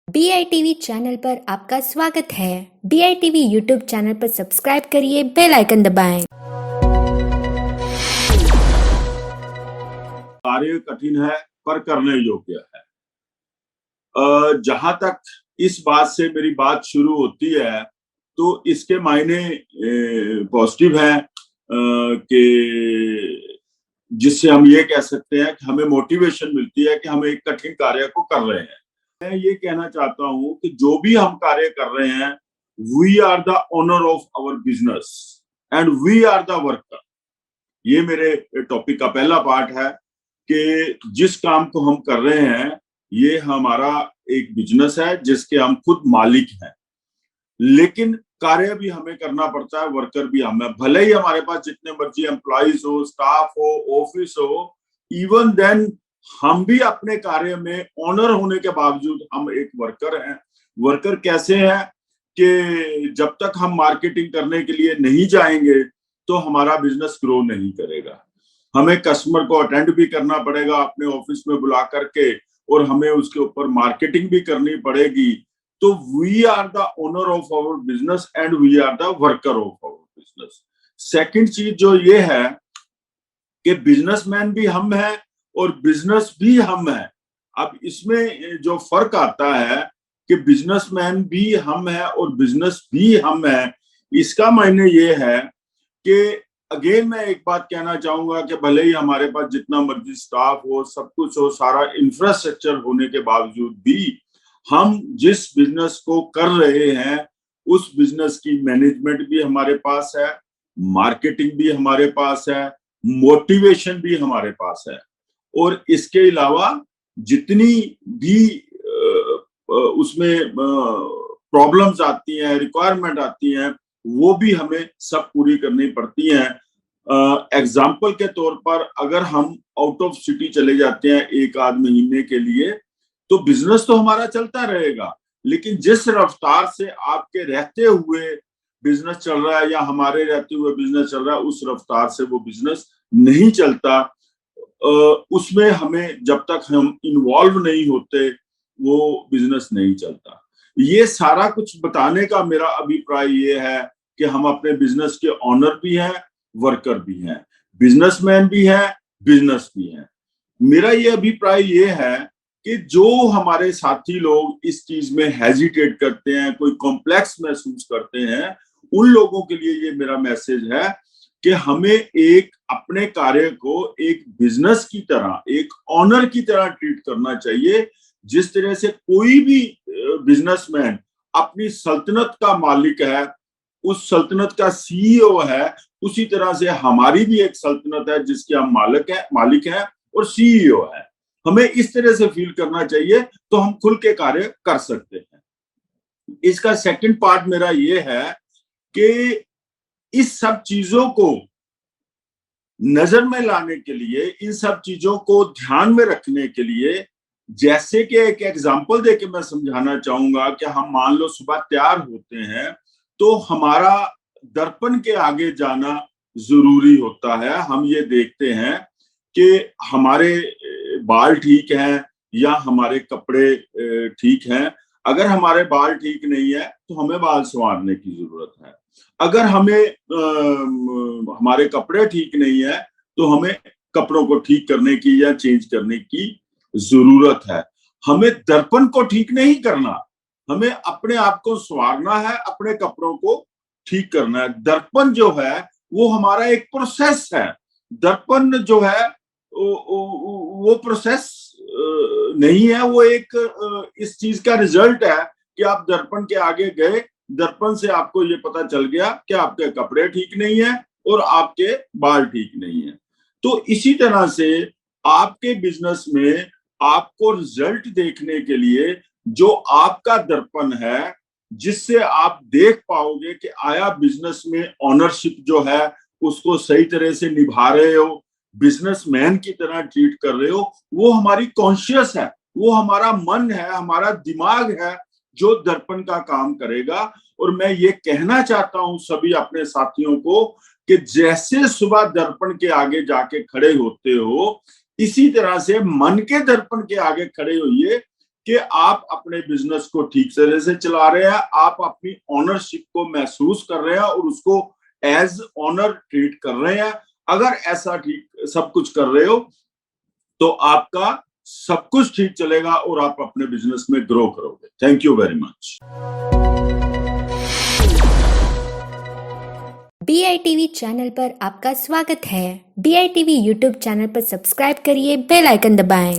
BITV channel पर आपका स्वागत है। BITV यूट्यूब चैनल पर सब्सक्राइब करिए, बेल आइकन दबाएं। कार्य कठिन है पर करने योग्य है। जहां तक इस बात से मेरी बात शुरू होती है तो इसके मायने पॉजिटिव हैं कि जिससे हम ये कह सकते हैं कि हमें मोटिवेशन मिलती है कि हम एक कठिन कार्य को कर रहे हैं। मैं ये कहना चाहता हूं कि जो भी हम कार्य कर रहे हैं, we are the owner of our business and we are the worker. ये मेरे टॉपिक का पहला पार्ट है कि जिस काम को हम कर रहे हैं ये हमारा एक बिजनेस है जिसके हम खुद मालिक हैं, लेकिन कार्य भी हमें करना पड़ता है, वर्कर भी हम है। भले ही हमारे पास जितने मर्जी एम्प्लॉइज हो, स्टाफ हो, ऑफिस हो, इवन देन हम भी अपने कार्य में ऑनर होने के बावजूद हम एक वर्कर हैं। वर्कर कैसे हैं कि जब तक हम मार्केटिंग करने के लिए नहीं जाएंगे तो हमारा बिजनेस ग्रो नहीं करेगा। हमें कस्टमर को अटेंड भी करना पड़ेगा अपने ऑफिस में बुला करके, और हमें उसके ऊपर मार्केटिंग भी करनी पड़ेगी। तो we are the owner of our business and we are the worker of our business. Second चीज जो ये है कि बिजनेसमैन भी हम हैं और बिजनेस भी हम हैं। अब इसमें जो फर्क आता है कि बिजनेसमैन भी हम हैं और बिजनेस भी हम हैं, इसका मायने ये है कि अगेन मैं एक बात कहना चाहूंगा कि भले ही हमारे पास जितना मर्जी स्टाफ हो, सब कुछ हो, सारा इंफ्रास्ट्रक्चर होने के बावजूद भी हम जिस बिजनेस को कर रहे हैं उस बिजनेस की मैनेजमेंट भी हमारे पास है, मार्केटिंग भी हमारे पास है, मोटिवेशन भी हमारे पास है, और इसके अलावा जितनी भी उसमें प्रॉब्लम्स आती हैं, रिक्वायरमेंट आती हैं, वो भी हमें सब पूरी करनी पड़ती हैं। एग्जाम्पल के तौर पर अगर हम आउट ऑफ सिटी चले जाते हैं एक आध महीने के लिए तो बिजनेस तो हमारा चलता रहेगा, लेकिन जिस रफ्तार से आपके रहते हुए बिजनेस चल रहा है या हमारे रहते हुए बिजनेस चल रहा है उस रफ्तार से वो बिजनेस नहीं चलता। उसमें हमें जब तक हम इन्वॉल्व नहीं होते वो बिजनेस नहीं चलता। ये सारा कुछ बताने का मेरा अभिप्राय ये है कि हम अपने बिजनेस के ऑनर भी हैं, वर्कर भी हैं, बिजनेसमैन भी हैं, बिजनेस भी हैं। मेरा ये अभिप्राय ये है कि जो हमारे साथी लोग इस चीज में हेजिटेट करते हैं, कोई कॉम्प्लेक्स महसूस करते हैं, उन लोगों के लिए ये मेरा मैसेज है कि हमें एक अपने कार्य को एक बिजनेस की तरह, एक ऑनर की तरह ट्रीट करना चाहिए। जिस तरह से कोई भी बिजनेसमैन अपनी सल्तनत का मालिक है, उस सल्तनत का सीईओ है, उसी तरह से हमारी भी एक सल्तनत है जिसके हम मालिक है और सीईओ है। हमें इस तरह से फील करना चाहिए तो हम खुल के कार्य कर सकते हैं। इसका सेकंड पार्ट मेरा ये है कि इस सब चीजों को नजर में लाने के लिए, इन सब चीजों को ध्यान में रखने के लिए, जैसे कि एक एग्जांपल देके मैं समझाना चाहूंगा कि हम मान लो सुबह तैयार होते हैं तो हमारा दर्पण के आगे जाना जरूरी होता है। हम ये देखते हैं कि हमारे बाल ठीक हैं या हमारे कपड़े ठीक हैं। अगर हमारे बाल ठीक नहीं है तो हमें बाल संवारने की जरूरत है। अगर हमें हमारे कपड़े ठीक नहीं है तो हमें कपड़ों को ठीक करने की या चेंज करने की जरूरत है। हमें दर्पण को ठीक नहीं करना, हमें अपने आप को संवारना है, अपने कपड़ों को ठीक करना है। दर्पण जो है वो हमारा एक प्रोसेस है। दर्पण जो है वो प्रोसेस नहीं है, वो एक इस चीज का रिजल्ट है कि आप दर्पण के आगे गए, दर्पण से आपको ये पता चल गया कि आपके कपड़े ठीक नहीं है और आपके बाल ठीक नहीं है। तो इसी तरह से आपके बिजनेस में आपको रिजल्ट देखने के लिए जो आपका दर्पण है, जिससे आप देख पाओगे कि आया बिजनेस में ऑनरशिप जो है उसको सही तरह से निभा रहे हो, बिजनेसमैन की तरह ट्रीट कर रहे हो, वो हमारी कॉन्शियस है, वो हमारा मन है, हमारा दिमाग है जो दर्पण का काम करेगा। और मैं ये कहना चाहता हूं सभी अपने साथियों को कि जैसे सुबह दर्पण के आगे जाके खड़े होते हो, इसी तरह से मन के दर्पण के आगे खड़े होइए कि आप अपने बिजनेस को ठीक तरह से चला रहे हैं, आप अपनी ओनरशिप को महसूस कर रहे हैं और उसको एज ओनर ट्रीट कर रहे हैं। अगर ऐसा ठीक सब कुछ कर रहे हो तो आपका सब कुछ ठीक चलेगा और आप अपने बिजनेस में ग्रो करोगे। Thank you very much. BITV channel पर आपका स्वागत है। BITV यूट्यूब चैनल पर सब्सक्राइब करिए, बेल आइकन दबाएं।